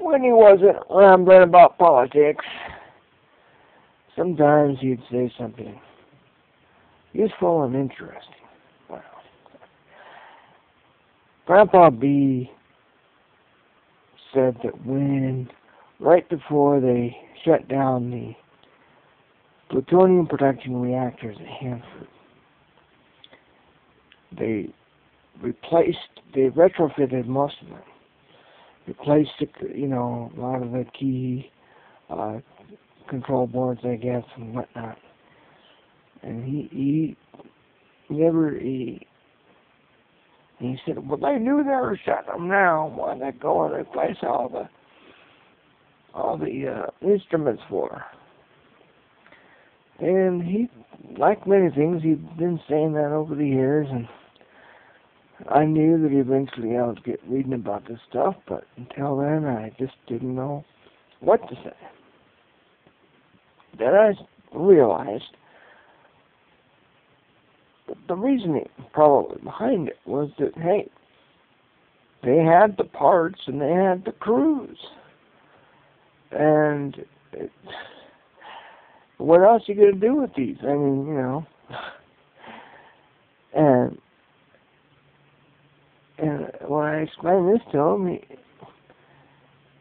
when he wasn't rambling about politics, sometimes he'd say something useful and interesting. Well, Grandpa B said that right before they shut down the plutonium production reactors at Hanford, they retrofitted most of them. Replaced, a lot of the key control boards, I guess, and whatnot. And he said, well, they knew they were shutting them down. Why did they go and replace all the instruments for? And he, like many things, he'd been saying that over the years, and I knew that eventually I would get reading about this stuff, but until then I just didn't know what to say. Then I realized that the reasoning probably behind it was that, hey, they had the parts and they had the crews. And what else are you going to do with these? I mean, And when I explained this to him,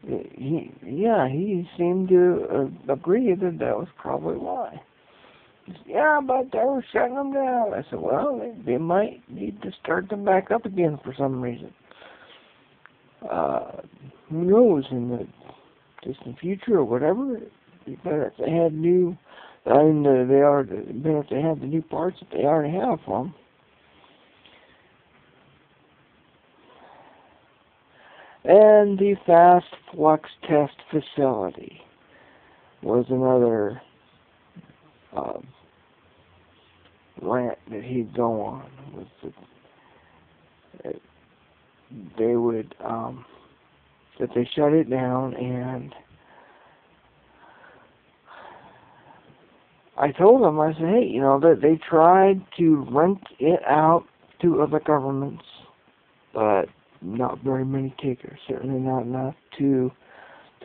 he seemed to agree that was probably why. He said, yeah, but they were shutting them down. I said, well, they might need to start them back up again for some reason. Who knows, in the distant future or whatever. But if they had if they had the new parts that they already have for them. And the fast flux test facility was another rant that he'd go on. That they shut it down, and I told him, I said, hey, that they tried to rent it out to other governments, but not very many takers, certainly not enough to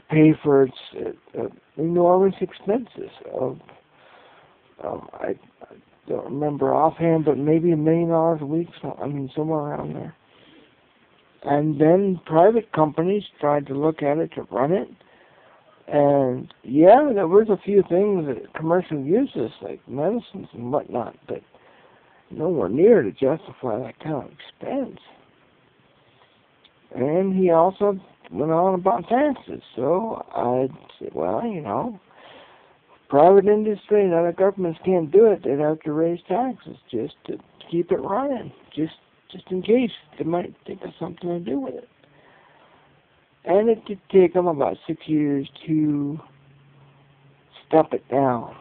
pay for its enormous expenses of, I don't remember offhand, but maybe $1 million a week, somewhere around there. And then private companies tried to look at it to run it, and yeah, there was a few things that commercial uses, like medicines and whatnot, but nowhere near to justify that kind of expense. And he also went on about taxes. So I said, well, private industry and other governments can't do it. They'd have to raise taxes just to keep it running, just in case they might think of something to do with it. And it did take them about 6 years to step it down.